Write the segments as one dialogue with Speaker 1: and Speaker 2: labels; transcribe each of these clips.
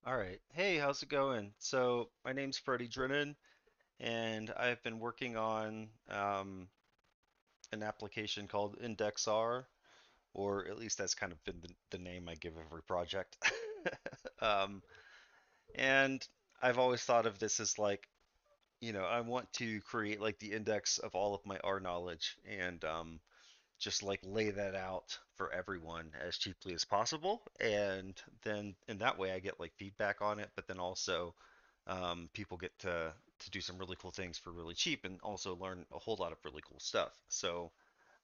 Speaker 1: All right. Hey, how's it going? So, my name's Freddie Drennan, and I've been working on an application called ndexr, or at least that's kind of been the name I give every project. Um, and I've always thought of this as like, I want to create like the index of all of my R knowledge and just like lay that out for everyone as cheaply as possible. And then in that way, I get like feedback on it, but then also people get to do some really cool things for really cheap and also learn a whole lot of really cool stuff. So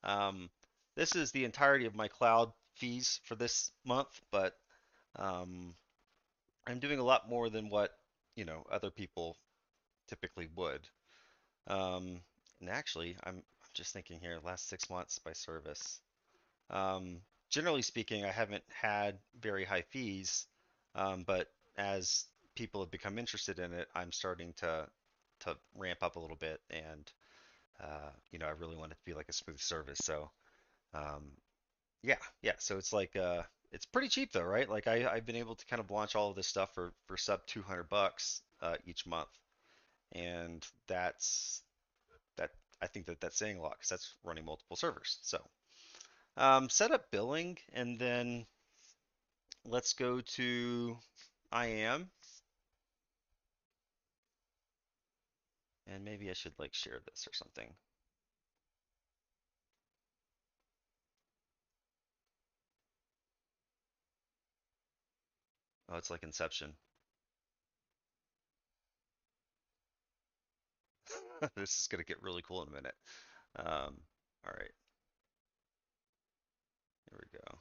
Speaker 1: um, this is the entirety of my cloud fees for this month, but um, I'm doing a lot more than what other people typically would. Um, and actually, I'm just thinking here, last 6 months by service. Um, Generally speaking, I haven't had very high fees, but as people have become interested in it, I'm starting to ramp up a little bit, and I really want it to be like a smooth service. So, um, yeah, yeah. So it's like it's pretty cheap though, right? Like I've been able to kind of launch all of this stuff for sub $200 each month, and that I think that's saying a lot because that's running multiple servers. So. Set up billing, and then let's go to IAM, and maybe I should like share this or something. Oh, it's like Inception. This is gonna get really cool in a minute. All right, here we go.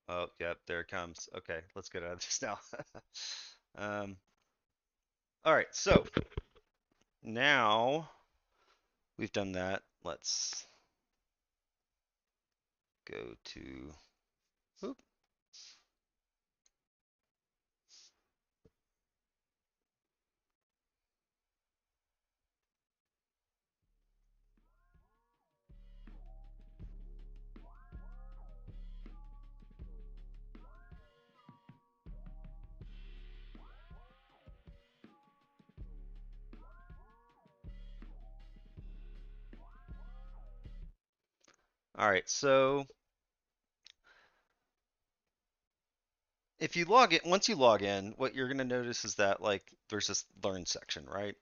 Speaker 1: Oh, yep, there it comes. Okay, let's get out of this now. um, all right, so now we've done that. Let's go to. Oop. All right, so if you log in, once you log in, what you're gonna notice is that like there's this learn section, right?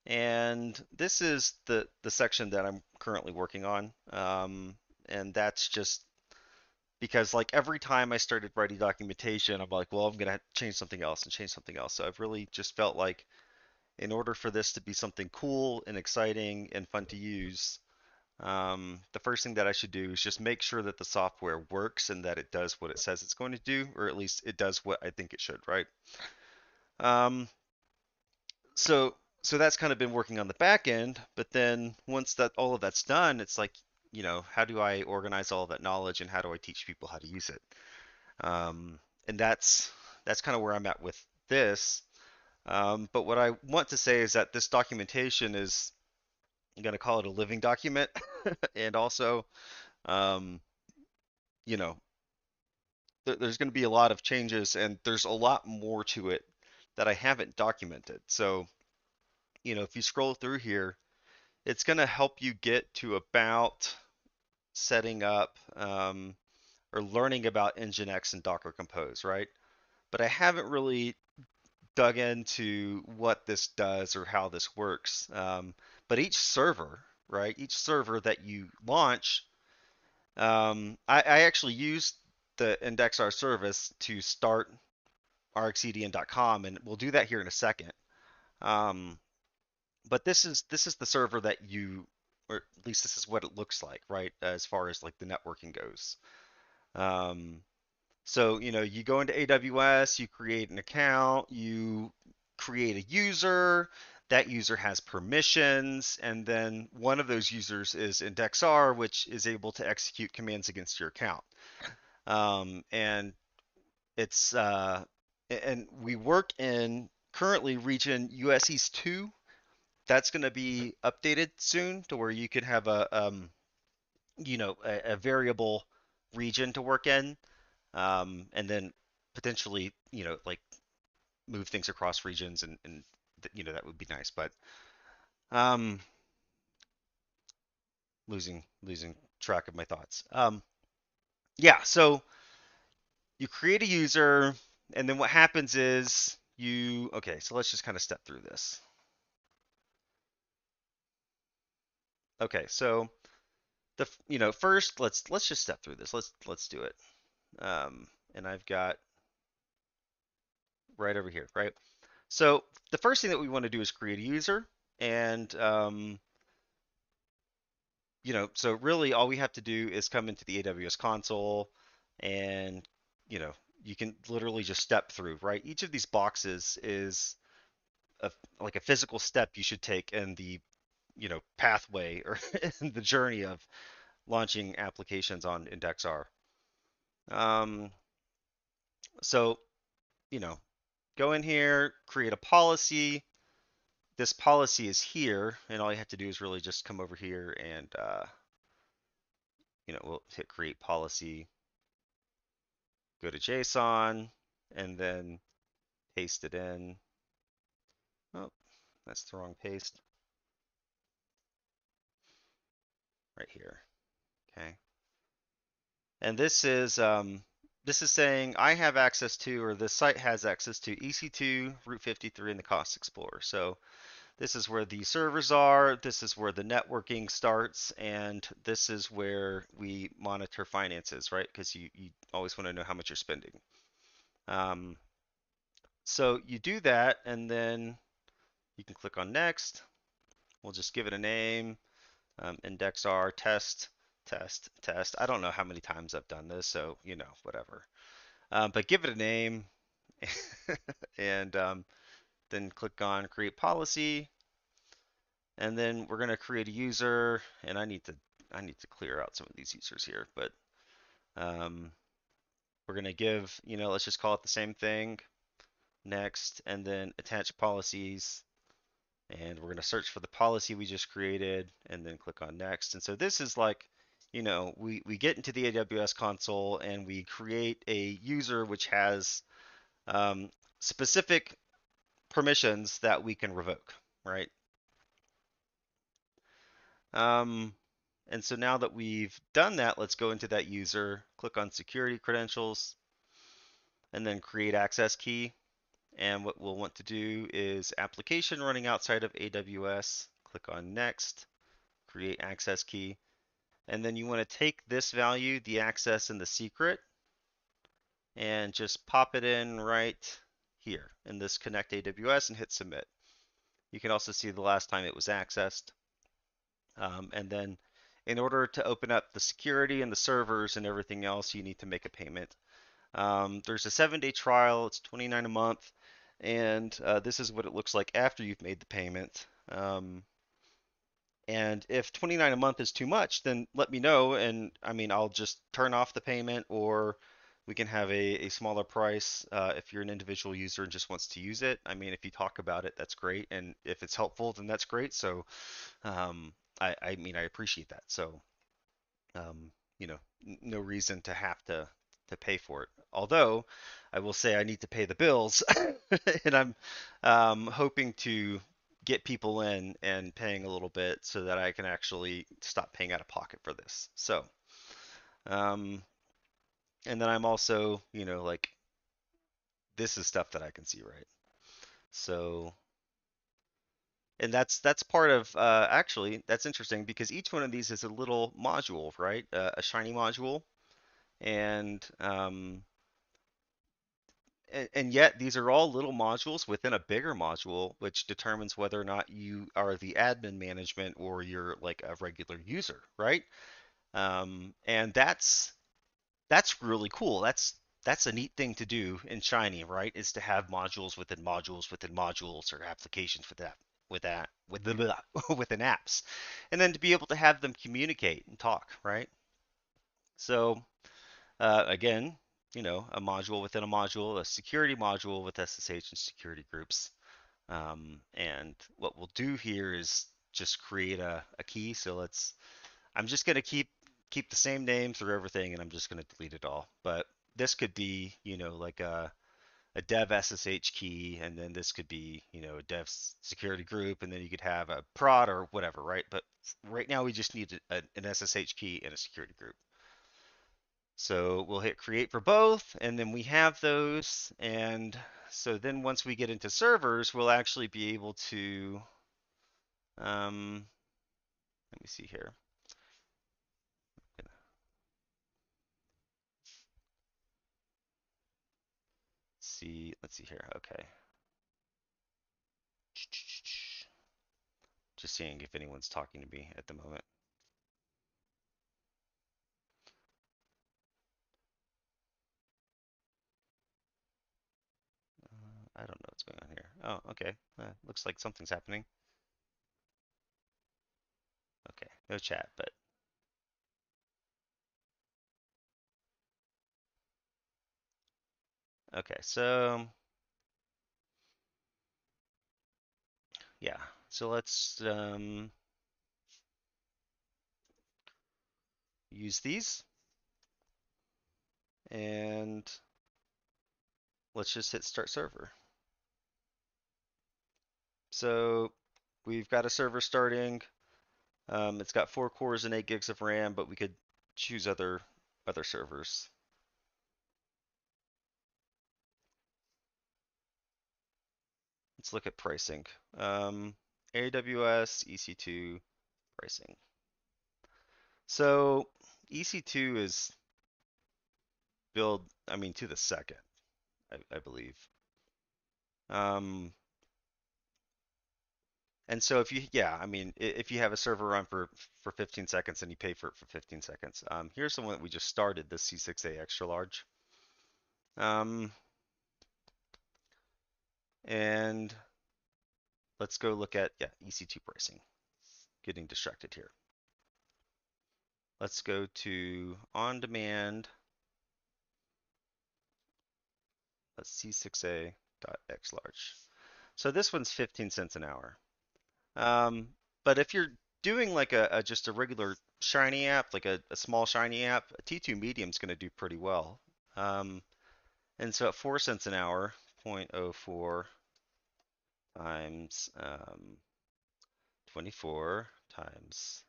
Speaker 1: And this is the section that I'm currently working on. And that's just because like every time I started writing documentation, I'm like, well, I'm gonna change something else and change something else. So I've really just felt like in order for this to be something cool and exciting and fun to use, the first thing that I should do is just make sure that the software works and that it does what it says it's going to do, or at least it does what I think it should, right? Um, so so that's kind of been working on the back end, but then once that all of that's done, it's like, how do I organize all of that knowledge and how do I teach people how to use it? And that's kind of where I'm at with this. But what I want to say is that this documentation is, I'm going to call it a living document, and also, um, you know, there's going to be a lot of changes, and there's a lot more to it that I haven't documented. So, if you scroll through here, it's going to help you get to about setting up or learning about Nginx and Docker Compose, right? But I haven't really dug into what this does or how this works. But each server, right? Each server that you launch, I actually used the IndexR service to start rxedn.com, and we'll do that here in a second. Um, but this is the server that you, or at least this is what it looks like, right? As far as like the networking goes. Um, so you go into AWS, you create an account, you create a user. That user has permissions, and then one of those users is IndexR, which is able to execute commands against your account. And it's and we work in currently region US East 2. That's going to be updated soon to where you can have a variable region to work in, and then potentially, like move things across regions, and that would be nice. But um, losing track of my thoughts. Yeah, so you create a user, and then what happens is okay, so let's just kind of step through this. Okay, so first let's just step through this. Let's do it. And I've got right over here, right? So the first thing that we want to do is create a user, and so really all we have to do is come into the AWS console, and you know, you can literally just step through, right? Each of these boxes is a, like a physical step you should take in the, pathway or in the journey of launching applications on ndexr. Um, so, you know, go in here, create a policy. This policy is here, and all you have to do is really just come over here and, we'll hit create policy, go to JSON, and then paste it in. Oh, that's the wrong paste. Right here. Okay. And this is saying I have access to, or this site has access to EC2, Route 53, and the Cost Explorer. So this is where the servers are, this is where the networking starts, and this is where we monitor finances, right? Because you always want to know how much you're spending. Um, so you do that, and then you can click on next. We'll just give it a name, ndexr test, test, test. I don't know how many times I've done this, so whatever. But give it a name, and then click on create policy, and then we're going to create a user, and I need to clear out some of these users here, but um, we're going to give, let's just call it the same thing, next, and then attach policies, and we're going to search for the policy we just created, and then click on next. And so this is like, we get into the AWS console and we create a user which has specific permissions that we can revoke, right? Um, and so now that we've done that, let's go into that user, click on security credentials, and then create access key. And what we'll want to do is application running outside of AWS, click on next, create access key. And then you want to take this value, the access and the secret, and just pop it in right here in this connect AWS and hit submit. You can also see the last time it was accessed. And then in order to open up the security and the servers and everything else, you need to make a payment. There's a 7-day trial, it's $29 a month, and this is what it looks like after you've made the payment. And if 29 a month is too much, then let me know, and I mean, I'll just turn off the payment, or we can have a smaller price if you're an individual user and just wants to use it. I mean, if you talk about it, that's great, and if it's helpful, then that's great. So I mean, I appreciate that. So, um, no reason to have to pay for it. Although I will say I need to pay the bills, and I'm hoping to get people in and paying a little bit so that I can actually stop paying out of pocket for this. So, um, and then I'm also, like this is stuff that I can see, right? So, and that's part of actually that's interesting because each one of these is a little module, right? A Shiny module, and and yet these are all little modules within a bigger module, which determines whether or not you are the admin management or you're like a regular user, right? And that's really cool. That's a neat thing to do in Shiny, right? Is to have modules within modules within modules or applications within apps, and then to be able to have them communicate and talk, right? So Again, a module within a module, a security module with SSH and security groups. And what we'll do here is just create a key. So I'm just going to keep the same name through everything, and I'm just going to delete it all. But this could be, like a dev SSH key, and then this could be, a dev security group, and then you could have a prod or whatever, right? But right now we just need an SSH key and a security group. So we'll hit create for both, and then we have those. And so then once we get into servers, we'll actually be able to, let me see here. Let's see here. Okay. Just seeing if anyone's talking to me at the moment. I don't know what's going on here. Oh, okay. Looks like something's happening. Okay, no chat, but okay. So yeah, so let's use these, and let's just hit start server. So we've got a server starting. It's got 4 cores and 8 gigs of RAM, but we could choose other servers. Let's look at pricing. AWS EC2 pricing. So EC2 is billed, I mean, to the second, I believe. And so I mean, if you have a server run for 15 seconds and you pay for it for 15 seconds, here's the one that we just started, the C6A extra large. And let's go look at, EC2 pricing. Getting distracted here. Let's go to on demand. Let's C6A.x large. So this one's 15 cents an hour. But if you're doing like just a regular Shiny app, like a small Shiny app, a T2 medium is going to do pretty well. And so at 4 cents an hour, 0.04 times 24 times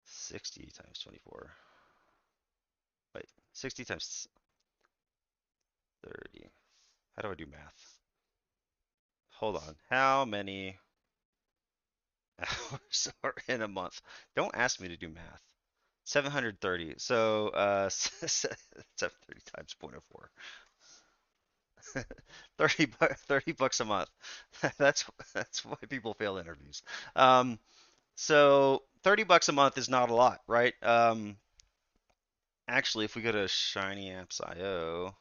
Speaker 1: 60 times 24. Wait, 60 times 30. How do I do math? Hold on. How many hours are in a month? Don't ask me to do math. 730. So 730 times 0.04. 30 bucks a month. That's why people fail interviews. So 30 bucks a month is not a lot, right? Actually, if we go to Shiny Apps IO,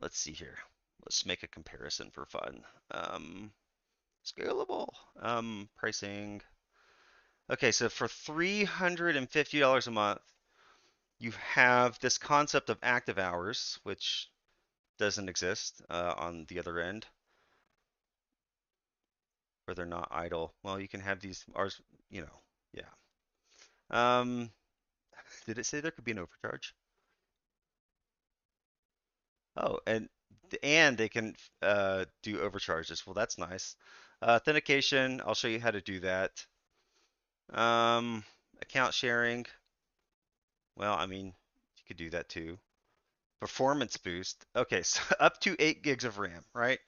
Speaker 1: let's see here. Let's make a comparison for fun. Scalable. Pricing. Okay, so for $350 a month, you have this concept of active hours, which doesn't exist on the other end, where they're not idle. Well, you can have these ours, yeah. Um, did it say there could be an overcharge? Oh, and they can do overcharges. Well, that's nice. Authentication, I'll show you how to do that. Account sharing. Well, I mean, you could do that too. Performance boost. Okay, so up to 8 gigs of RAM, right?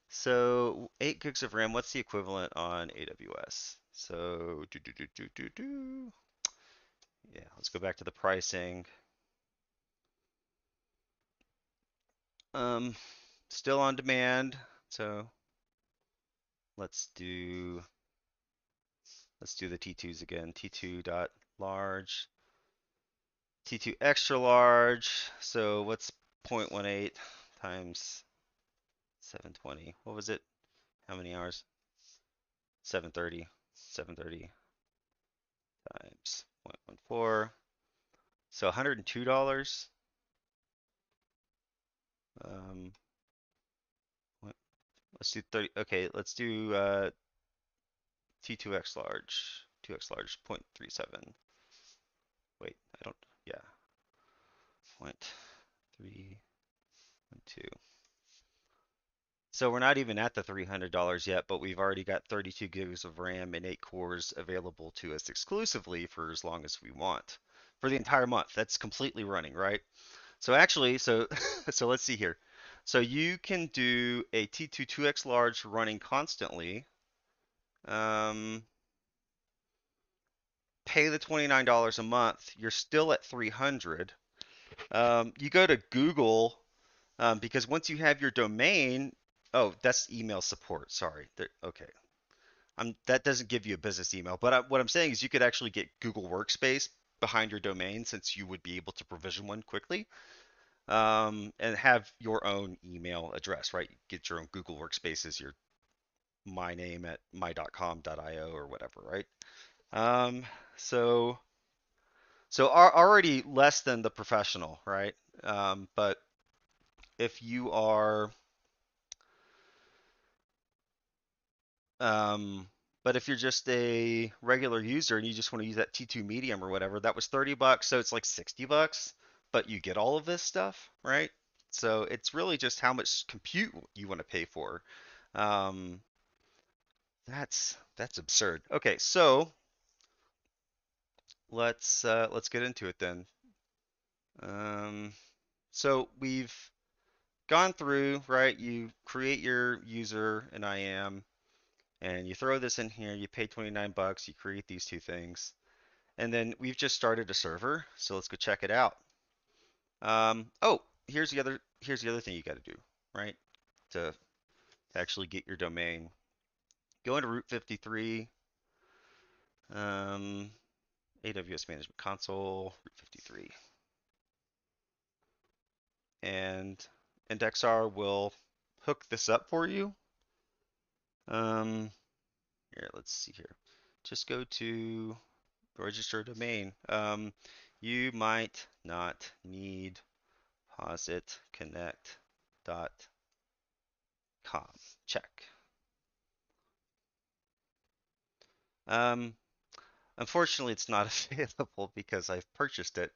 Speaker 1: So 8 gigs of RAM, what's the equivalent on AWS? So yeah, let's go back to the pricing. Still on demand. So let's do the T2s again. T2 dot large, T2 extra large. So what's 0.18 times 720? What was it? How many hours? 730. 730 times 0.14. So $102. Um, let's do 30. Okay, let's do T2X large. 2X large 0.37. Wait, I don't. Yeah, 0.312. So we're not even at the $300 yet, but we've already got 32 gigs of RAM and 8 cores available to us exclusively for as long as we want. For the entire month. That's completely running, right? So actually, so let's see here. So you can do a T2 2X large running constantly. Um, Pay the $29 a month. You're still at 300. You go to Google because once you have your domain, oh, that's email support. Sorry. Okay. That doesn't give you a business email, but what I'm saying is you could actually get Google Workspace behind your domain since you would be able to provision one quickly, and have your own email address, right? Get your own Google Workspace as your my name at my.com.io or whatever, right? Um, so already less than the professional, right? But if you are Um, but if you're just a regular user and you just want to use that T2 medium or whatever, that was $30, so it's like $60, but you get all of this stuff, right? So it's really just how much compute you want to pay for. Um, that's absurd. Okay, so let's get into it then. Um, so we've gone through, right? You create your user and IAM, and you throw this in here. You pay 29 bucks. You create these two things. And then we've just started a server, so let's go check it out. Oh, here's the other thing you got to do, right? To actually get your domain. Go into Route 53, um, AWS Management Console, Route 53, and ndexr will hook this up for you. Here, let's see here. Just go to register domain. You might not need positconnect.com. Check. Um, Unfortunately, it's not available because I've purchased it.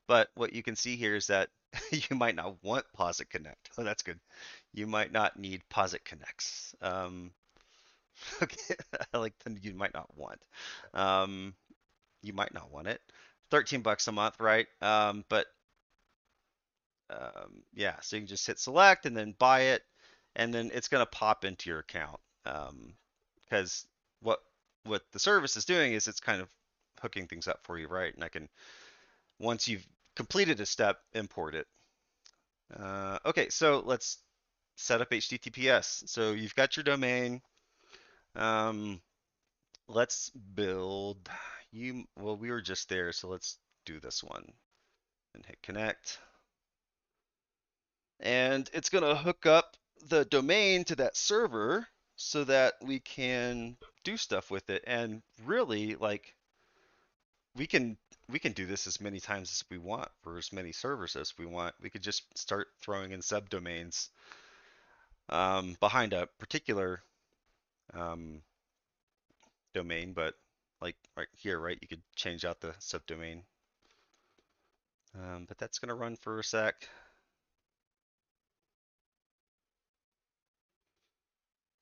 Speaker 1: But what you can see here is that you might not want Posit Connect. Oh, that's good. You might not need Posit Connects. Okay, I like the you might not want. Um, you might not want it. 13 bucks a month, right? Yeah, so you can just hit select and then buy it, and then it's going to pop into your account. Because what the service is doing is it's kind of hooking things up for you, right? And I can, once you've completed a step, import it. Okay, so let's set up HTTPS. So you've got your domain. Um, let's build well, we were just there, so let's do this one and hit connect. And it's going to hook up the domain to that server so that we can do stuff with it. And really, like, we can we can do this as many times as we want for as many servers as we want. We could just start throwing in subdomains behind a particular um, domain, but like right here, right, you could change out the subdomain. But that's going to run for a sec.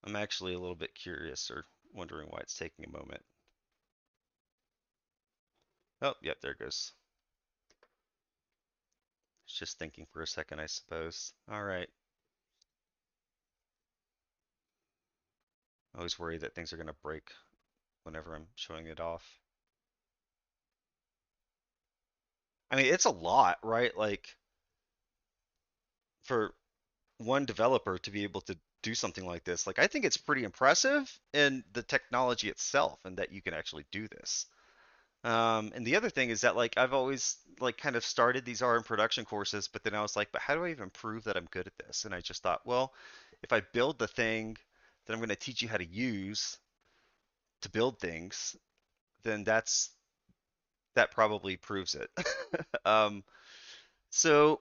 Speaker 1: I'm actually a little bit curious or wondering why it's taking a moment. Oh, yep, there it goes. It's just thinking for a second, I suppose. All right. I always worry that things are going to break whenever I'm showing it off. I mean, it's a lot, right? Like for one developer to be able to do something like this, like I think it's pretty impressive in the technology itself and that you can actually do this. And the other thing is that like I've always like kind of started these RM production courses, but then I was like, but how do I even prove that I'm good at this? And I just thought, well, if I build the thing that I'm going to teach you how to use to build things, then that probably proves it. um, so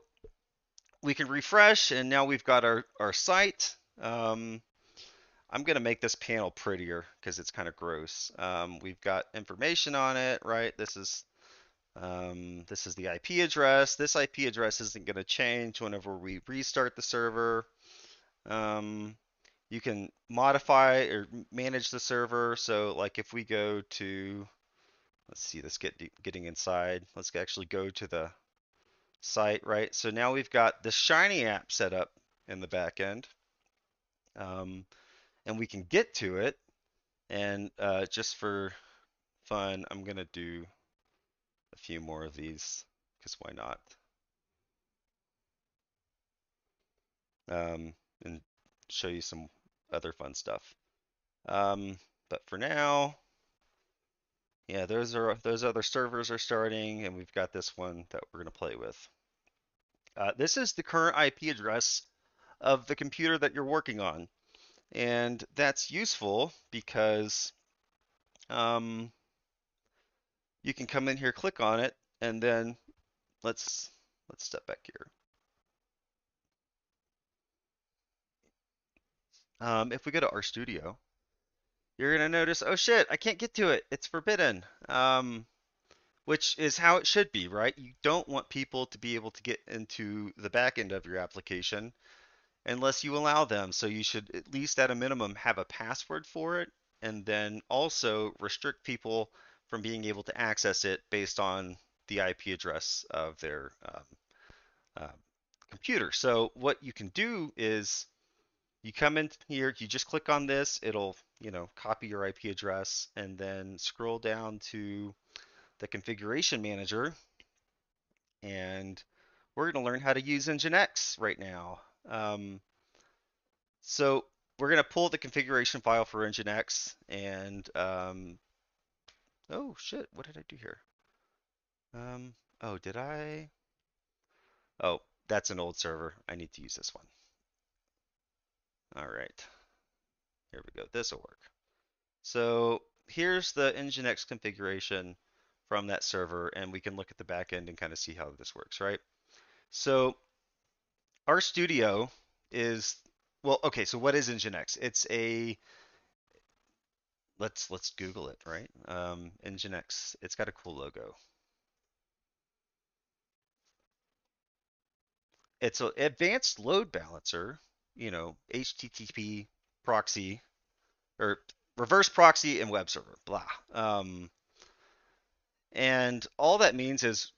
Speaker 1: we can refresh, and now we've got our site. I'm going to make this panel prettier because it's kind of gross. We've got information on it, right? This is the IP address. This IP address isn't going to change whenever we restart the server. Um, you can modify or manage the server. So like if we go to, let's see, let's getting inside. Let's actually go to the site, right? So now we've got the Shiny app set up in the back end. And we can get to it. And just for fun, I'm gonna do a few more of these because why not? And show you some other fun stuff. But for now, yeah, those other servers are starting, and we've got this one that we're gonna play with. This is the current IP address of the computer that you're working on, and that's useful because um, you can come in here, click on it, and then let's step back here. If we go to RStudio, you're gonna notice, oh shit, I can't get to it. It's forbidden. Which is how it should be, right? You don't want people to be able to get into the back end of your application unless you allow them. So you should at least at a minimum have a password for it, and then also restrict people from being able to access it based on the IP address of their uh, computer. So what you can do is you come in here, you just click on this, it'll, copy your IP address, and then scroll down to the configuration manager, and we're going to learn how to use nginx right now. So we're going to pull the configuration file for nginx, and oh shit, what did I do here? Oh, did I? Oh, that's an old server. I need to use this one. All right, here we go. This will work. So here's the nginx configuration from that server, and we can look at the back end and kind of see how this works, right? So RStudio is, well, okay, so what is nginx? It's a, let's Google it, right? Nginx, it's got a cool logo. It's an advanced load balancer, HTTP proxy or reverse proxy and web server, blah. And all that means is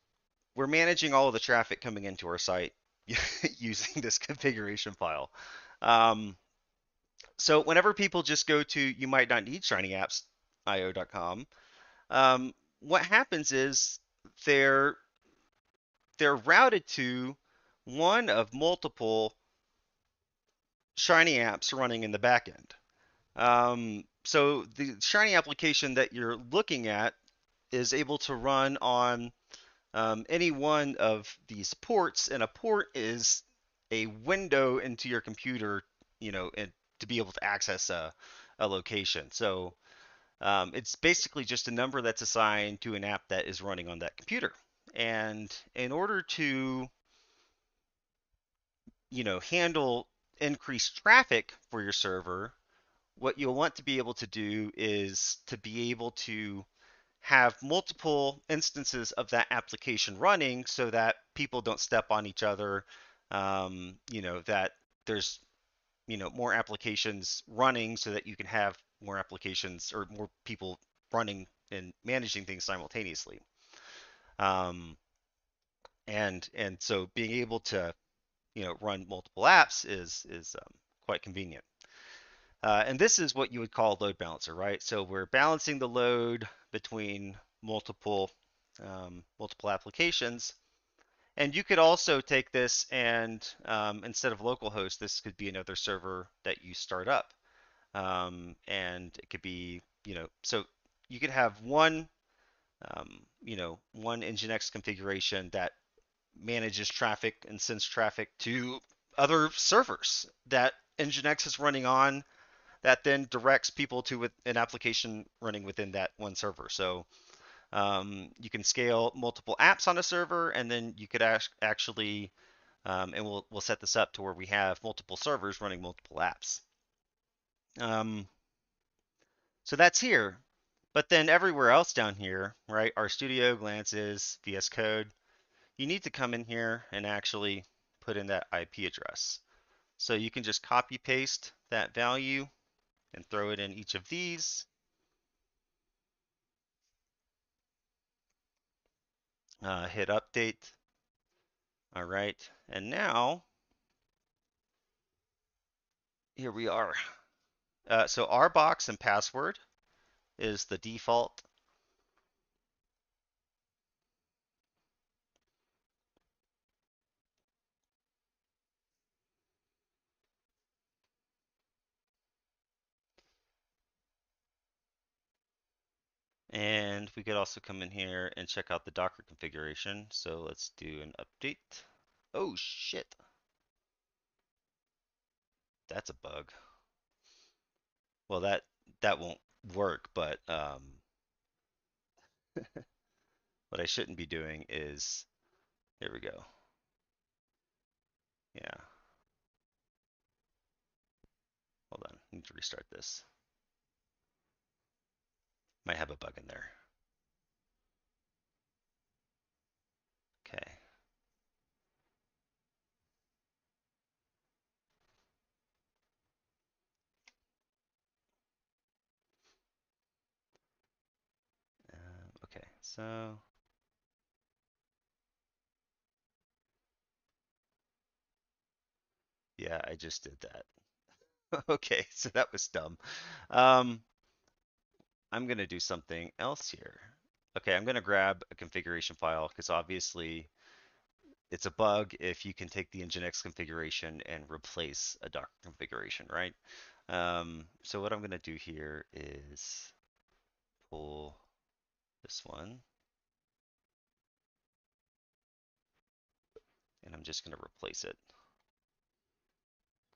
Speaker 1: we're managing all of the traffic coming into our site using this configuration file. So whenever people just go to you might not need shinyapps.io.com, what happens is they're they're routed to one of multiple Shiny apps running in the backend. So the Shiny application that you're looking at is able to run on any one of these ports, and a port is a window into your computer, and to be able to access a location. So it's basically just a number that's assigned to an app that is running on that computer. And in order to, handle increased traffic for your server, what you'll want to be able to do is to be able to have multiple instances of that application running so that people don't step on each other, that there's, more applications running so that you can have more applications or more people running and managing things simultaneously. Um, and so being able to, run multiple apps is quite convenient. And this is what you would call a load balancer, right? So we're balancing the load between multiple applications. And you could also take this and instead of localhost, this could be another server that you start up. And it could be, so you could have one Nginx configuration that manages traffic and sends traffic to other servers that Nginx is running on, that then directs people to an application running within that one server. So You can scale multiple apps on a server, and then you could actually, and we'll set this up to where we have multiple servers running multiple apps. So that's here. But then everywhere else down here, right, our studio, glances, VS Code, you need to come in here and actually put in that IP address. So you can just copy paste that value and throw it in each of these. Hit update. All right, and now here we are. So our box and password is the default. And we could also come in here and check out the Docker configuration. So let's do an update. Oh shit, that's a bug. Well, that won't work, but what I shouldn't be doing is, here we go. Yeah, hold on, I need to restart this. Might have a bug in there. Okay. Okay, so yeah, I just did that. Okay, so that was dumb. Um, I'm gonna do something else here. Okay, I'm gonna grab a configuration file because obviously it's a bug if you can take the Nginx configuration and replace a Docker configuration, right? So what I'm gonna do here is pull this one, and I'm just gonna replace it.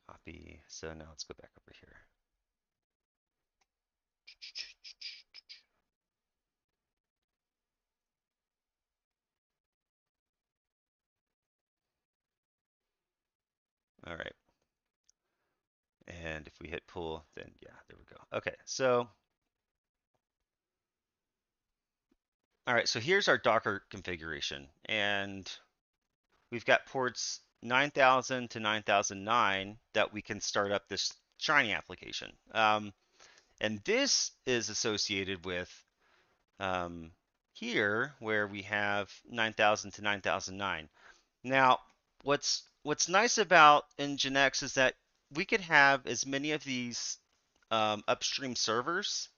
Speaker 1: Copy. So now let's go back over here. All right. And if we hit pull, then yeah, there we go. Okay, so all right, so here's our Docker configuration, and we've got ports 9000 to 9009 that we can start up this Shiny application. And this is associated with um, here where we have 9000 to 9009. Now, what's nice about Nginx is that we could have as many of these upstream servers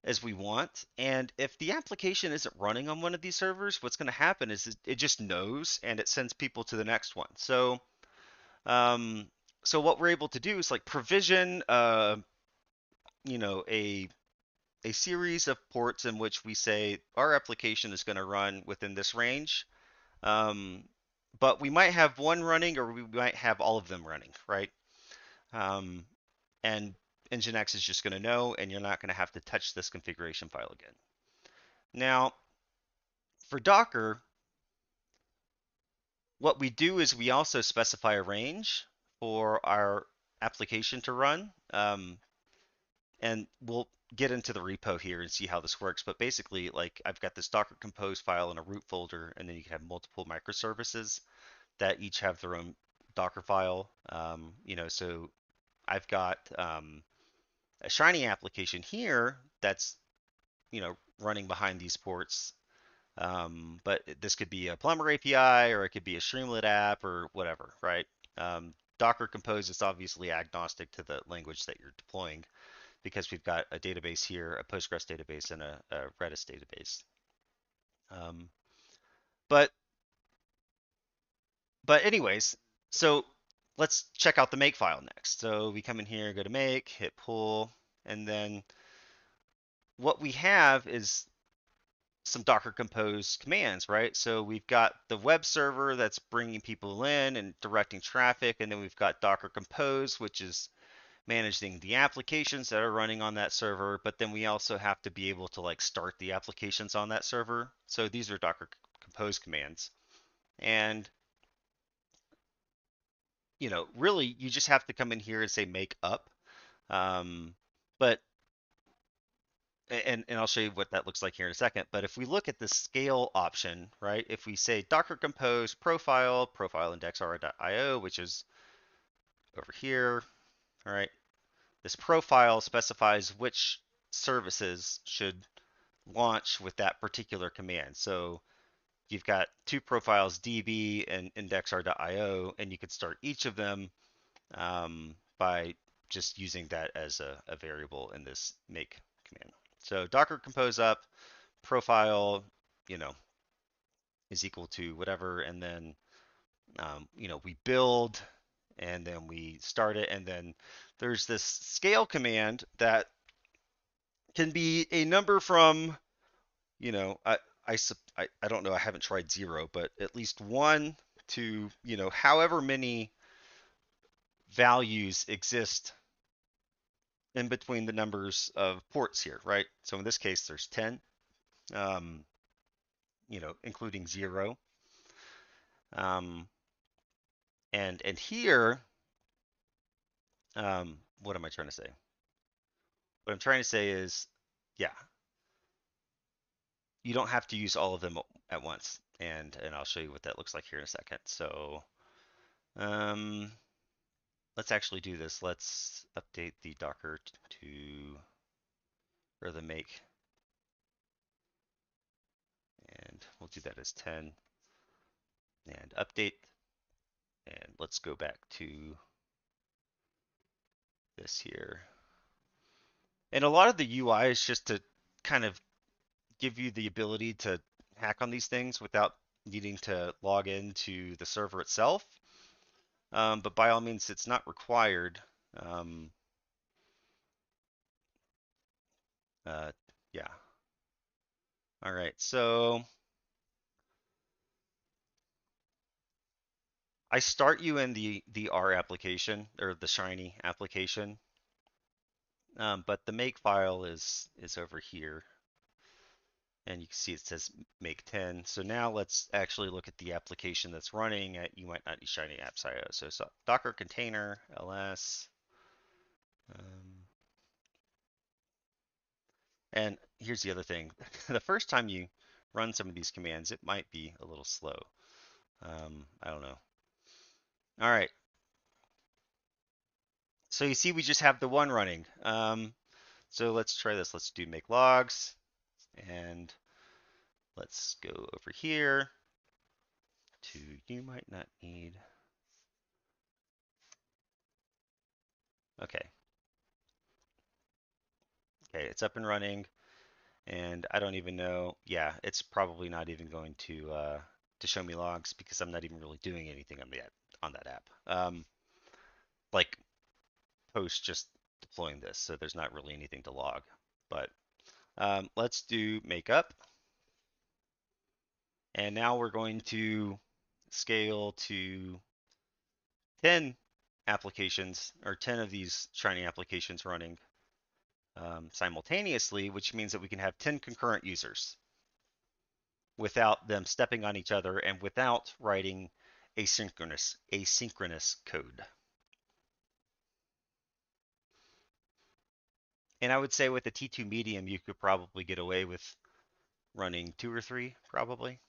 Speaker 1: as we want. And if the application isn't running on one of these servers, what's going to happen is it just knows and it sends people to the next one. Um, so what we're able to do is like provision, you know, a series of ports in which we say our application is going to run within this range. Um, but we might have one running or we might have all of them running, right? Um, and Nginx is just going to know, and you're not going to have to touch this configuration file again. Now, for Docker, what we do is we also specify a range for our application to run. And we'll get into the repo here and see how this works. But basically, like I've got this Docker Compose file in a root folder, and then you can have multiple microservices that each have their own Docker file. You know, so I've got a Shiny application here that's, you know, running behind these ports. But this could be a Plumber API or it could be a Streamlit app or whatever, right? Docker Compose is obviously agnostic to the language that you're deploying because we've got a database here, a Postgres database, and a Redis database. Um, but but anyways, so let's check out the make file next. So we come in here, go to make, hit pull, and then what we have is some Docker Compose commands, right? So we've got the web server that's bringing people in and directing traffic, and then we've got Docker Compose, which is managing the applications that are running on that server, but then we also have to be able to like start the applications on that server. So these are Docker Compose commands. And really you just have to come in here and say make up. But and I'll show you what that looks like here in a second. But if we look at the scale option, right? If we say Docker Compose profile ndexr.io, which is over here, all right? This profile specifies which services should launch with that particular command. So you've got two profiles, db and ndexr.io, and you could start each of them by just using that as a variable in this make command. So Docker Compose up profile, you know, is equal to whatever, and then we build, and then we start it, and then there's this scale command that can be a number from, you know, I don't know, I haven't tried 0, but at least 1 to, however many values exist in between the numbers of ports here, right? So in this case, there's 10, um, including 0. Um, and here, what am I trying to say? What I'm trying to say is, yeah, you don't have to use all of them at once, and I'll show you what that looks like here in a second. So um, let's actually do this. Let's update the Docker to, or the make, and we'll do that as 10, and update, and let's go back to this here. And a lot of the UI is just to kind of give you the ability to hack on these things without needing to log into the server itself. But by all means, it's not required. Um, uh, yeah. All right. So I start you in the R application or the Shiny application, but the make file is over here, and you can see it says make 10. So now let's actually look at the application that's running at you might not use Shiny apps.io. So Docker container ls. And here's the other thing. The first time you run some of these commands, it might be a little slow. I don't know. All right. So you see we just have the one running. So let's try this. Let's do make logs. And let's go over here to you might not need. Okay. Okay, it's up and running. And I don't even know. Yeah, it's probably not even going to show me logs because I'm not even really doing anything on that app. Like post just deploying this, so there's not really anything to log. But let's do makeup. And now we're going to scale to 10 applications, or 10 of these Shiny applications running simultaneously, which means that we can have 10 concurrent users without them stepping on each other and without writing asynchronous code. And I would say with the T2 medium, you could probably get away with running 2 or 3, probably.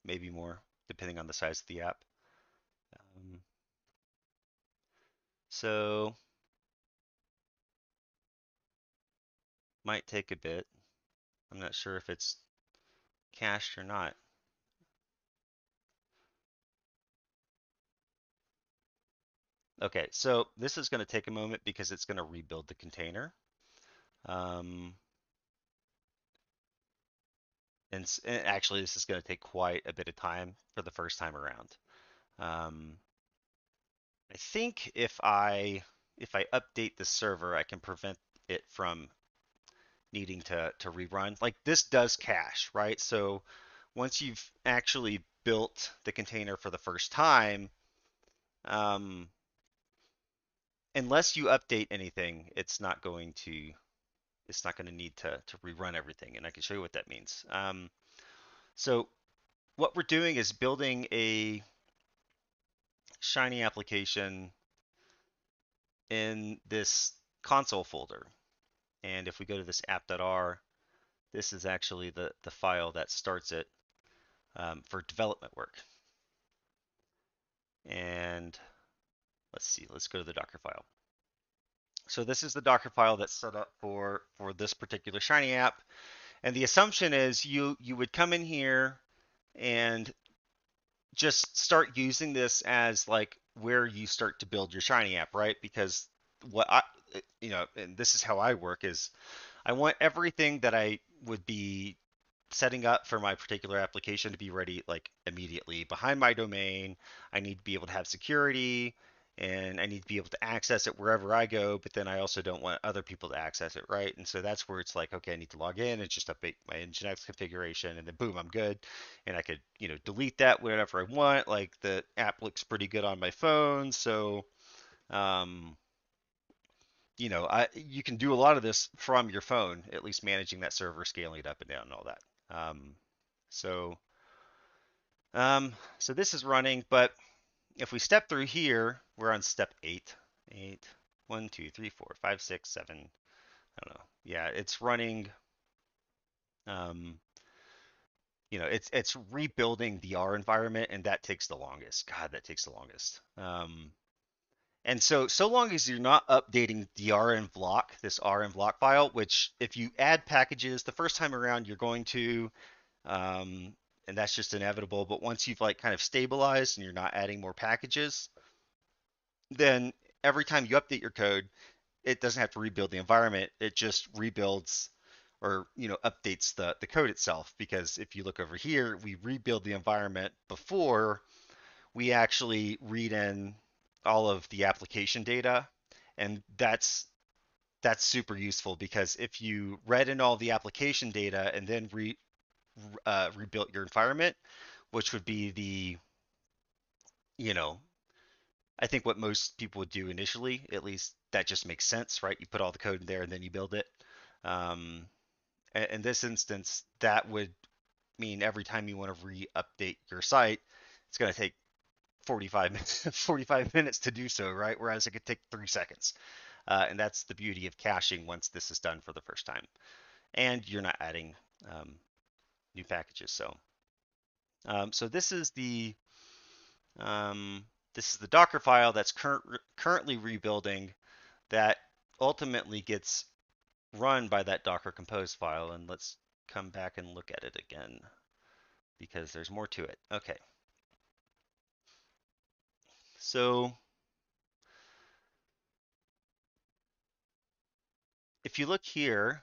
Speaker 1: Maybe more, depending on the size of the app. So might take a bit. I'm not sure if it's cached or not. Okay, so this is going to take a moment because it's going to rebuild the container. Um, and actually, this is going to take quite a bit of time for the first time around. I think if I update the server, I can prevent it from needing to rerun. Like this does cache, right? So once you've actually built the container for the first time, unless you update anything, it's not going to need to rerun everything, and I can show you what that means. So what we're doing is building a Shiny application in this console folder. And if we go to this app.r, this is actually the file that starts it for development work. And let's see, let's go to the Docker file. So this is the Docker file that's set up for this particular Shiny app. And the assumption is you would come in here and just start using this as like where you start to build your Shiny app, right? Because what I, and this is how I work is I want everything that I would be setting up for my particular application to be ready like immediately behind my domain. I need to be able to have security and I need to be able to access it wherever I go, but then I also don't want other people to access it, right? And so that's where it's like, okay, I need to log in and just update my Nginx configuration and then boom, I'm good. And I could, delete that whenever I want. Like the app looks pretty good on my phone. So, um, you can do a lot of this from your phone, at least managing that server, scaling it up and down and all that. Um, so, so this is running, but if we step through here, we're on step 8. 8, 1, 2, 3, 4, 5, 6, 7. I don't know. Yeah, it's running. Um, it's rebuilding the R environment, and that takes the longest. God, that takes the longest. And so long as you're not updating the rn-block, this rn-block file, which if you add packages the first time around, you're going to, and that's just inevitable. But once you've like kind of stabilized and you're not adding more packages, then every time you update your code, it doesn't have to rebuild the environment. It just rebuilds or updates the code itself. Because if you look over here, we rebuild the environment before we actually read in all of the application data, and that's super useful because if you read in all the application data and then rebuilt your environment, which would be you know, I think what most people would do initially, at least that just makes sense, right? You put all the code in there and then you build it. Um, in this instance, that would mean every time you want to re-update your site, it's going to take 45 minutes, 45 minutes to do so, right? Whereas it could take 3 seconds. And that's the beauty of caching once this is done for the first time. And you're not adding new packages. So this is the Docker file that's currently rebuilding that ultimately gets run by that Docker compose file. And let's come back and look at it again because there's more to it. Okay. So if you look here,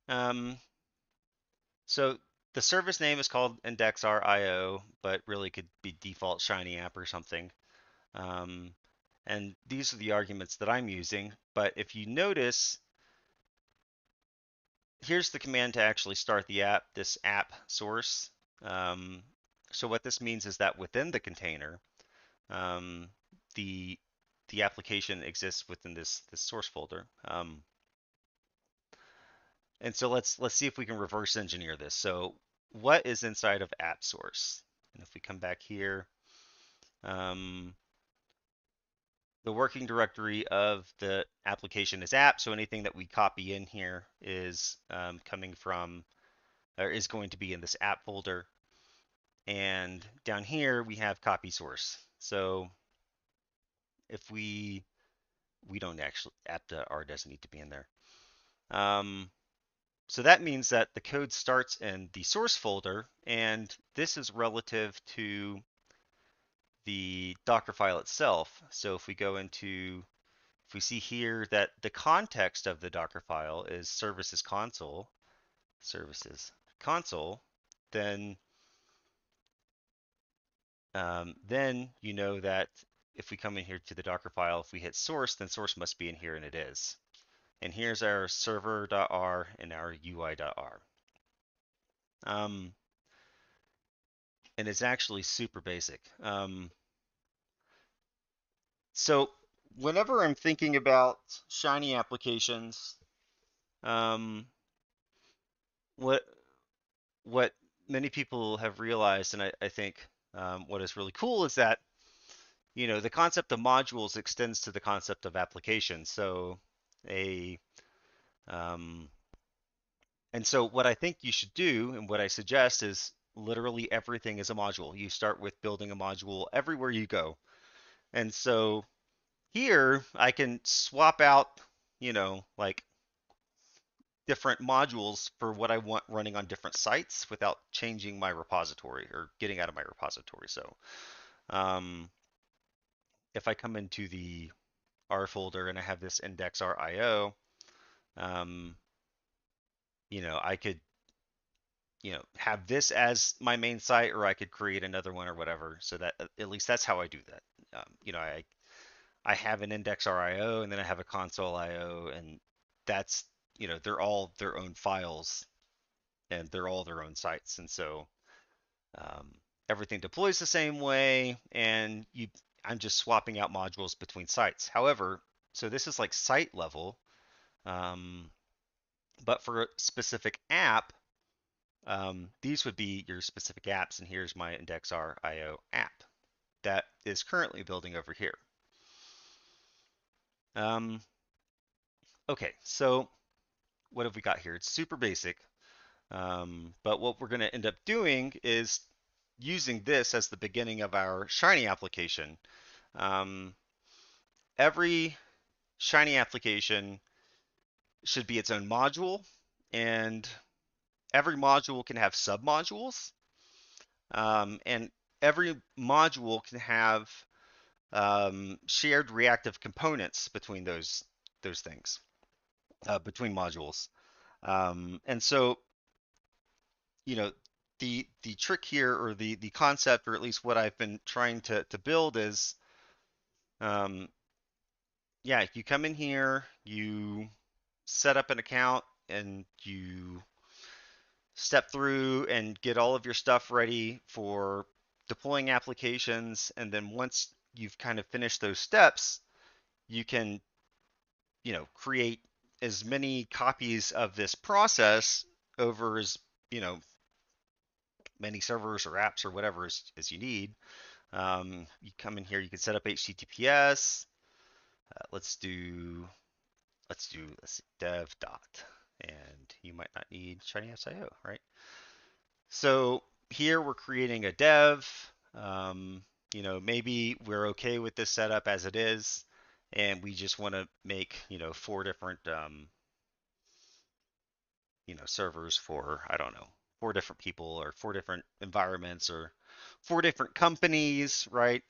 Speaker 1: um, so the service name is called ndexr.io, but really could be default Shiny app or something. And these are the arguments that I'm using. But if you notice, here's the command to actually start the app, this app source. So what this means is that within the container, um, the application exists within this source folder. And so let's see if we can reverse engineer this. So what is inside of app source? And if we come back here, um, the working directory of the application is app. So anything that we copy in here is coming from, or is going to be in this app folder. And down here we have copy source. So if we don't actually, app.r doesn't need to be in there. So that means that the code starts in the source folder, and this is relative to the Docker file itself. So if we go into, if we see here that the context of the Docker file is services console, then you know that if we come in here to the Docker file, if we hit source, then source must be in here, and it is. And here's our server.r and our UI.r. And it's actually super basic. So whenever I'm thinking about Shiny applications, um, what what many people have realized, and I think what is really cool is that the concept of modules extends to the concept of applications. A um, so what I think you should do, and what I suggest is literally everything is a module. You start with building a module everywhere you go. And so here I can swap out, like different modules for what I want running on different sites without changing my repository or getting out of my repository. So um, if I come into the R folder and I have this ndexr IO, um, I could, have this as my main site, or I could create another one or whatever. So that at least that's how I do that. I have an ndexr IO and then I have a console IO, and that's, they're all their own files and they're all their own sites. And so um, everything deploys the same way, and I'm just swapping out modules between sites. However, so this is like site level, um, but for a specific app, these would be your specific apps. And here's my ndexr IO app that is currently building over here. Um, okay, so what have we got here? It's super basic. But what we're going to end up doing is using this as the beginning of our Shiny application. Um, every Shiny application should be its own module, and every module can have submodules, and every module can have shared reactive components between those things, between modules. And so you know, the trick here, or the concept, or at least what I've been trying to build is, um, yeah, you come in here, you set up an account, and you step through and get all of your stuff ready for deploying applications. And then once you've kind of finished those steps, you can, create as many copies of this process over as, you know, many servers or apps or whatever as you need. You come in here, you can set up HTTPS. Let's see, dev dot, and you might not need Shiny SIO, right? So here we're creating a dev. Maybe we're okay with this setup as it is, and we just want to make, four different, servers for, I don't know, four different people or four different environments or four different companies, right?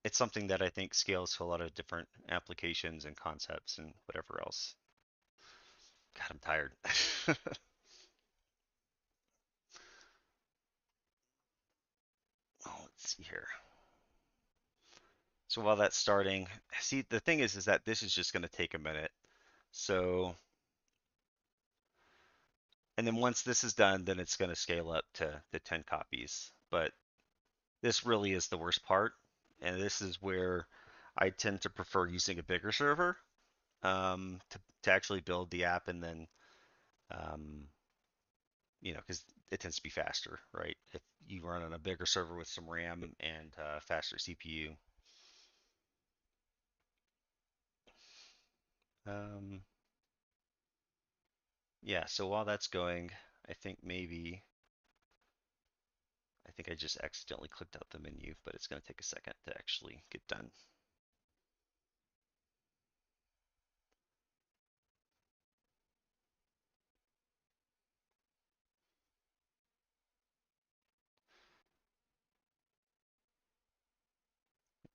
Speaker 1: It's something that I think scales to a lot of different applications and concepts and whatever else. God, I'm tired. Oh, let's see here. So while that's starting, see, the thing is that this is just going to take a minute. So, and then once this is done, then it's going to scale up to the 10 copies. But this really is the worst part. And this is where I tend to prefer using a bigger server, to actually build the app, and then, um, because it tends to be faster, right? If you run on a bigger server with some RAM and faster CPU. Um, yeah, so while that's going, I think maybe, I think I just accidentally clicked out the menu, but it's going to take a second to actually get done.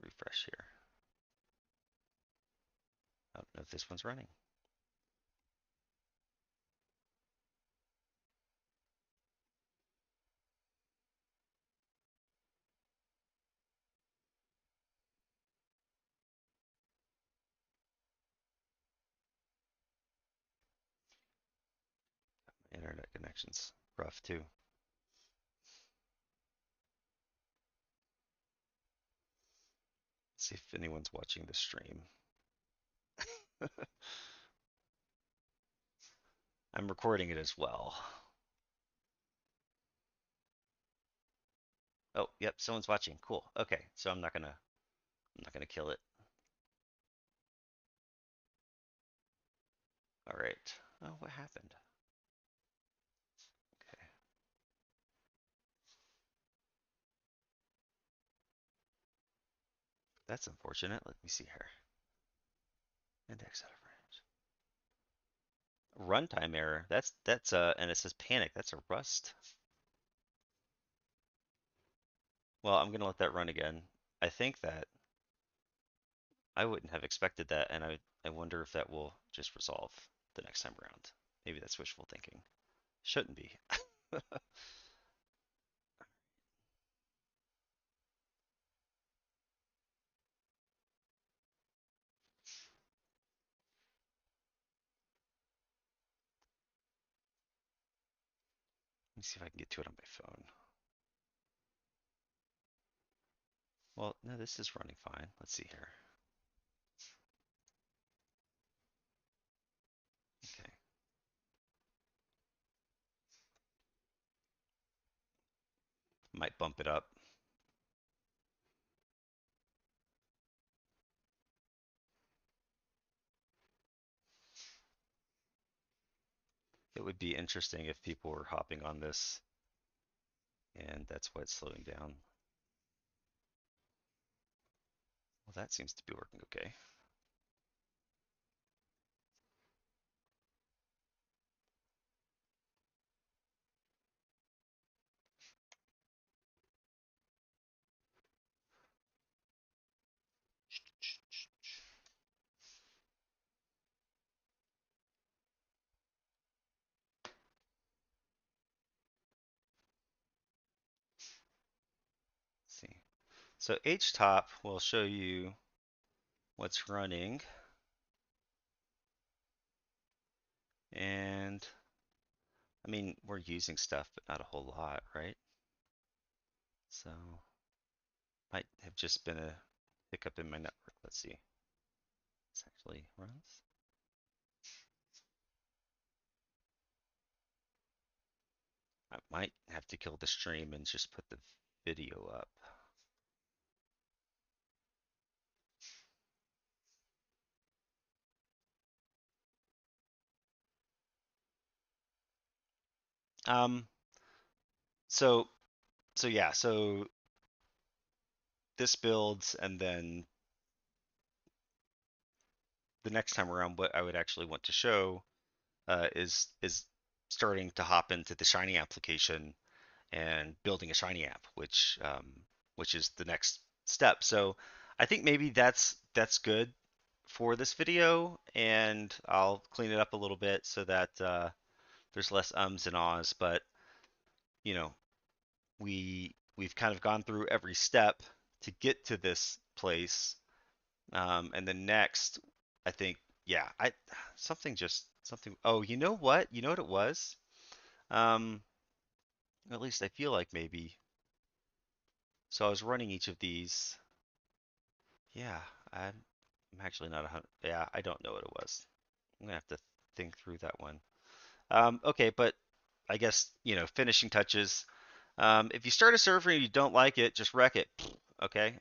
Speaker 1: Refresh here. I don't know if this one's running. Internet connection's rough too. see if anyone's watching the stream. I'm recording it as well. Oh, yep, someone's watching. Cool. Okay, so I'm not gonna kill it. All right. Oh, what happened? Okay, that's unfortunate. Let me see here. Index out of range. Runtime error. That's and it says panic. That's a Rust. Well, I'm gonna let that run again. I think that I wouldn't have expected that, and I wonder if that will just resolve the next time around. Maybe that's wishful thinking. Shouldn't be. Let me see if I can get to it on my phone. Well, no, this is running fine. Let's see here. Okay. Might bump it up. It would be interesting if people were hopping on this, and that's why it's slowing down. Well, that seems to be working okay. Let's see. So htop will show you what's running, and I mean, we're using stuff, but not a whole lot, right? So might have just been a hiccup in my network. Let's see. This actually runs. I might have to kill the stream and just put the video up. Um, so yeah, so this builds, and then the next time around, what I would actually want to show is starting to hop into the Shiny application and building a Shiny app, which is the next step. So I think maybe that's good for this video, and I'll clean it up a little bit so that there's less ums and ahs. But you know, we've kind of gone through every step to get to this place, and then next, I think, yeah, I something. Oh, you know what? You know what it was? Um, at least I feel like maybe. So I was running each of these. Yeah, I'm actually not 100. Yeah, I don't know what it was. I'm gonna have to think through that one. Okay, but I guess, finishing touches. If you start a server and you don't like it, just wreck it. Okay.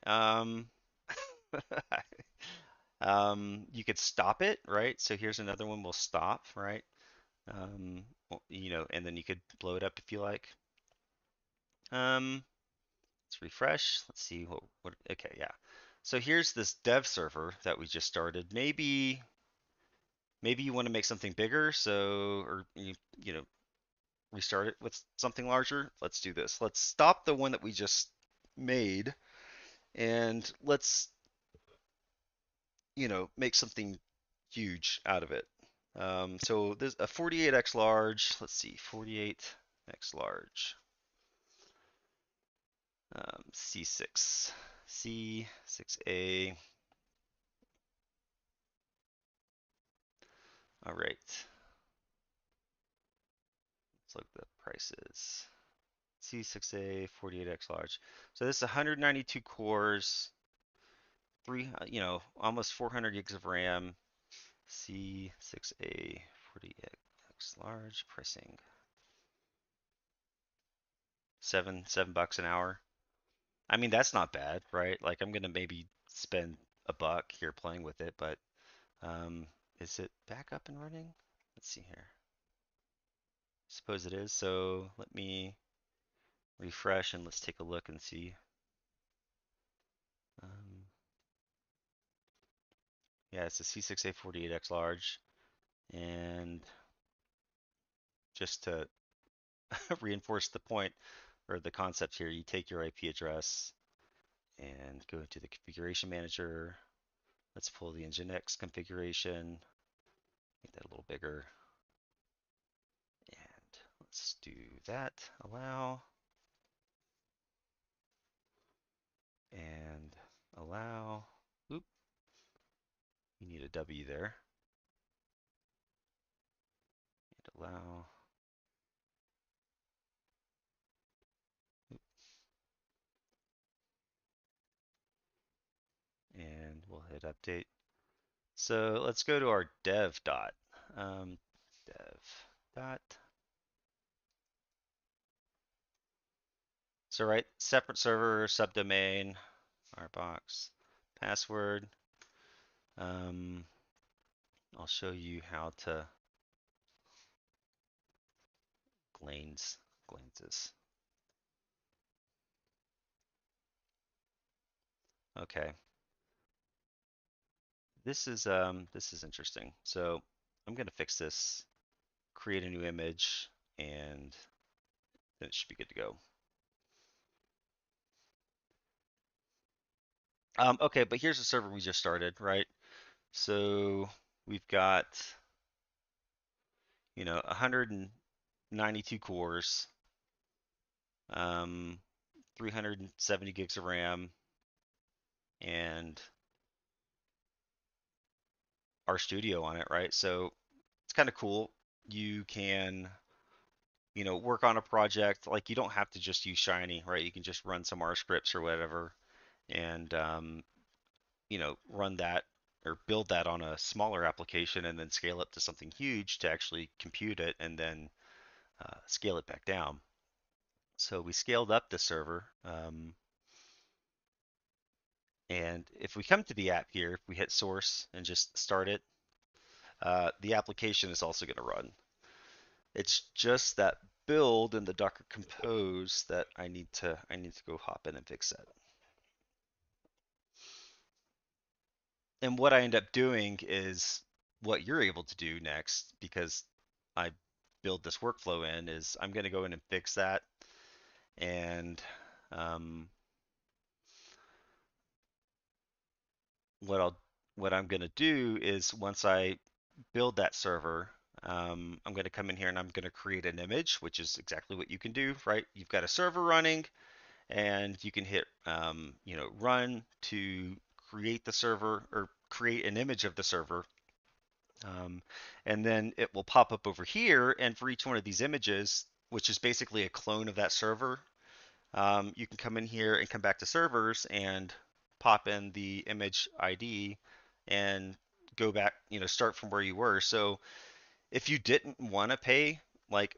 Speaker 1: You could stop it, right? So here's another one. We'll stop, right? And then you could blow it up if you like. Um, let's refresh. Let's see what. Okay, yeah. So here's this dev server that we just started. Maybe you want to make something bigger, or restart it with something larger. Let's do this. Let's stop the one that we just made, and let's make something huge out of it. So there's a 48x large. Let's see, 48x large. C6, C6A. All right. Let's look at the prices. C6A 48x large. So this is 192 cores, almost 400 gigs of RAM, C6A 40X large, pricing $7 an hour. I mean, that's not bad, right? Like I'm gonna maybe spend $1 here playing with it, but um, is it back up and running? Let's see here. Suppose it is. So let me refresh and let's take a look and see. Um, yeah, it's a C6A 48X large, and just to reinforce the point or the concept here, you take your IP address and go into the configuration manager. Let's pull the Nginx configuration, make that a little bigger. And let's do that, allow, and allow. Oop, you need a W there. And allow. Oop, and we'll hit update. So let's go to our dev dot. Dev dot. So right, separate server, subdomain, our box, password. I'll show you how to glanes this. Okay, this is interesting. So I'm gonna fix this, create a new image, and then it should be good to go. Okay, but here's the server we just started, right? So we've got 192 cores, um, 370 gigs of RAM, and our studio on it, right? So it's kind of cool. You can, work on a project. Like you don't have to just use Shiny, right? You can just run some R scripts or whatever, and run that or build that on a smaller application, and then scale up to something huge to actually compute it, and then scale it back down. So we scaled up the server, and if we come to the app here, if we hit source and just start it, the application is also going to run. It's just that build in the Docker Compose that I need to go hop in and fix that. And what I end up doing is what you're able to do next, because I build this workflow in, is I'm going to go in and fix that. And um, what I'll what I'm going to do is once I build that server, I'm going to come in here and I'm going to create an image, which is exactly what you can do, right? You've got a server running, and you can hit run to create the server or create an image of the server. And then it will pop up over here, and for each one of these images, which is basically a clone of that server, you can come in here and come back to servers and pop in the image ID and go back, start from where you were. So if you didn't want to pay like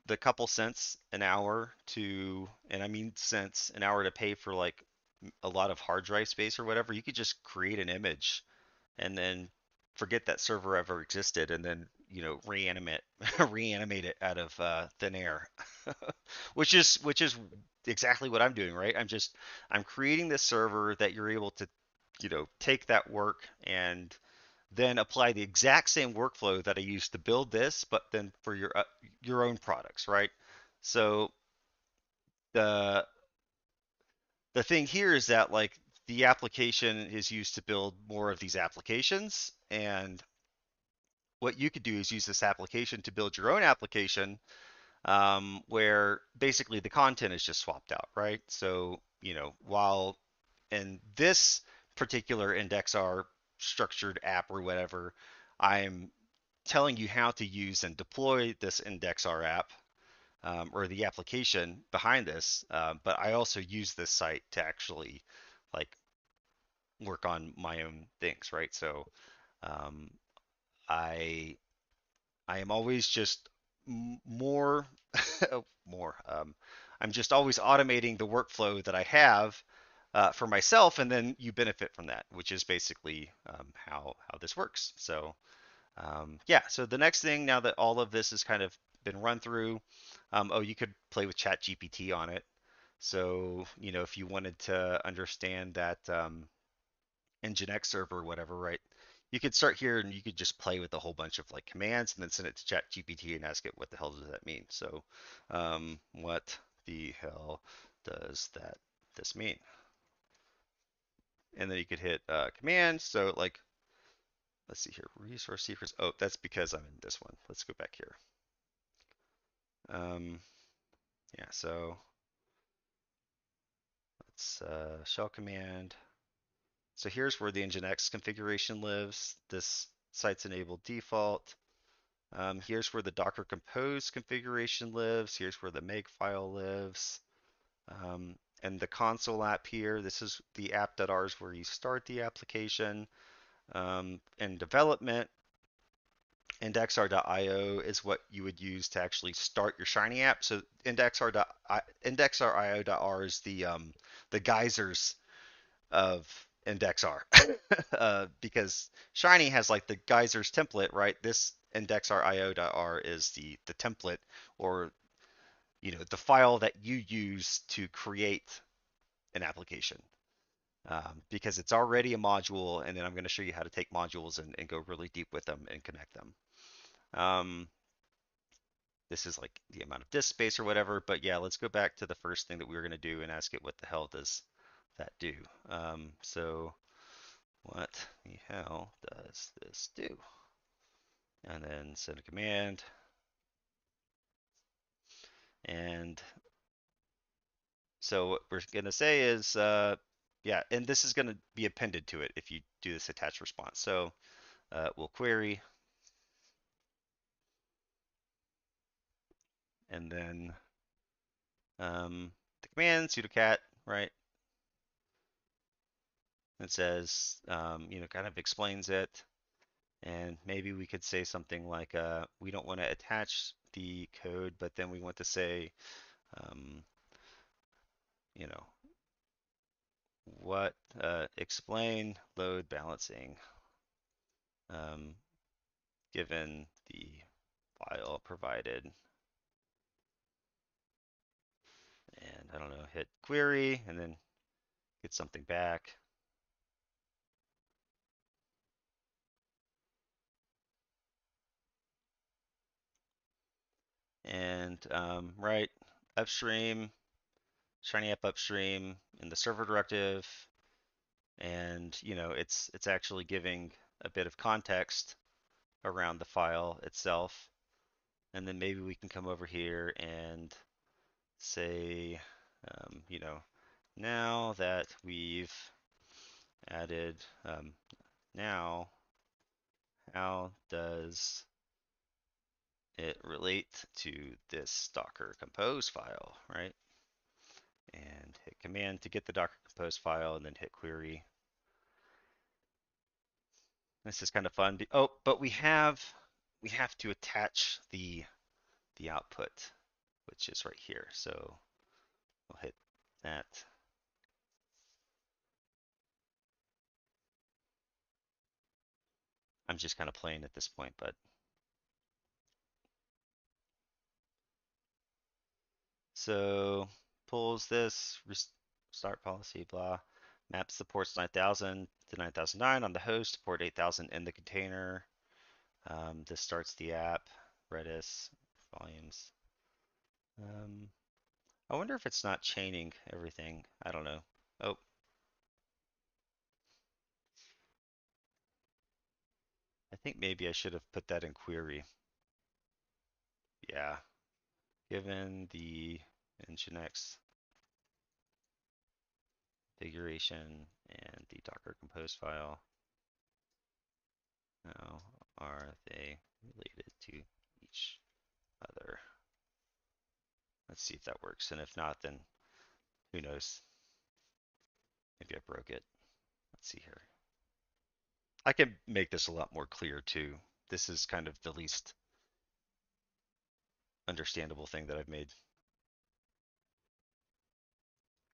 Speaker 1: the couple cents an hour to, and I mean cents an hour to pay for like a lot of hard drive space or whatever, you could just create an image and then forget that server ever existed, and then reanimate reanimate it out of thin air, which is exactly what I'm doing, right? I'm creating this server that you're able to take that work and then apply the exact same workflow that I used to build this, but then for your own products, right? So the the thing here is that like the application is used to build more of these applications, and what you could do is use this application to build your own application, where basically the content is just swapped out, right? So while in this particular ndexr structured app or whatever, I'm telling you how to use and deploy this ndexr app, or the application behind this, but I also use this site to actually like work on my own things, right? So um, I I am always just more more. I'm just always automating the workflow that I have for myself, and then you benefit from that, which is basically how this works. So yeah. So the next thing, now that all of this has kind of been run through, oh, you could play with Chat GPT on it. So if you wanted to understand that nginx server or whatever, right? You could start here and you could just play with a whole bunch of like commands and then send it to Chat GPT and ask it what the hell does that mean. So, what the hell does this mean? And then you could hit command. So like, let's see here, resource secrets. Oh, that's because I'm in this one. Let's go back here. Yeah, so let's shell command. So here's where the nginx configuration lives. This site's enabled default. Here's where the Docker Compose configuration lives. Here's where the make file lives. And the console app here, this is the app.r is where you start the application. And development, ndexr.io is what you would use to actually start your Shiny app. So indexr.io.r is the geysers of ndexr because Shiny has like the geysers template, right? This indexr.io.r is the template, or the file that you use to create an application, because it's already a module, and then I'm going to show you how to take modules and go really deep with them and connect them. This is like the amount of disk space or whatever, but yeah, let's go back to the first thing that we were going to do and ask it what the hell does that do. So what the hell does this do? And then send a command. And so what we're going to say is, yeah, and this is going to be appended to it if you do this attach response. So we'll query, and then the command sudo cat, right? It says, kind of explains it. And maybe we could say something like, we don't want to attach the code, but then we want to say, um, you know, what explain load balancing um, given the file provided. And I don't know, hit query and then get something back. And right, upstream, Shiny app upstream in the server directive, and it's actually giving a bit of context around the file itself. And then maybe we can come over here and say, now that we've added, now how does it relate to this Docker Compose file, right? And hit command to get the Docker Compose file, and then hit query. This is kind of fun. Oh, but we have to attach the output, which is right here. So we'll hit that. I'm just kind of playing at this point, but so pulls this start policy, blah. Map supports 9000 to 9009 on the host, port 8000 in the container. This starts the app, Redis, volumes. I wonder if it's not chaining everything. I don't know. Oh, I think maybe I should have put that in query. Yeah, given the nginx configuration and the Docker Compose file, how are they related to each other? Let's see if that works. And if not, then who knows? Maybe I broke it. let's see here. I can make this a lot more clear too. This is kind of the least understandable thing that I've made.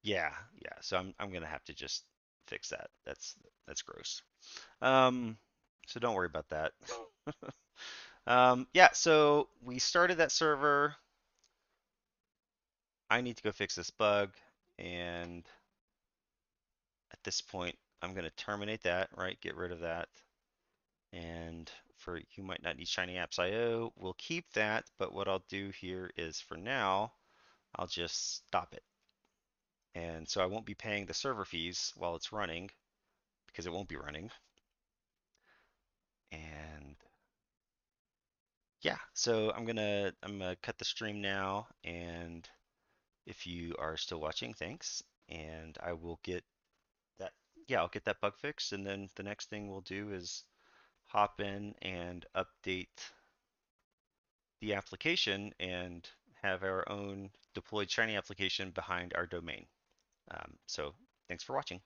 Speaker 1: Yeah, yeah. So I'm gonna have to just fix that. That's gross. Um, so don't worry about that. Yeah, so we started that server. I need to go fix this bug, and at this point, I'm gonna terminate that, right? Get rid of that. And for you might not need Shiny Apps IO, we'll keep that, but what I'll do here is for now, I'll just stop it. And so I won't be paying the server fees while it's running because it won't be running. And yeah, so I'm gonna cut the stream now, and if you are still watching, thanks. And I will get that, yeah, I'll get that bug fixed, and then the next thing we'll do is hop in and update the application and have our own deployed Shiny application behind our domain. So thanks for watching.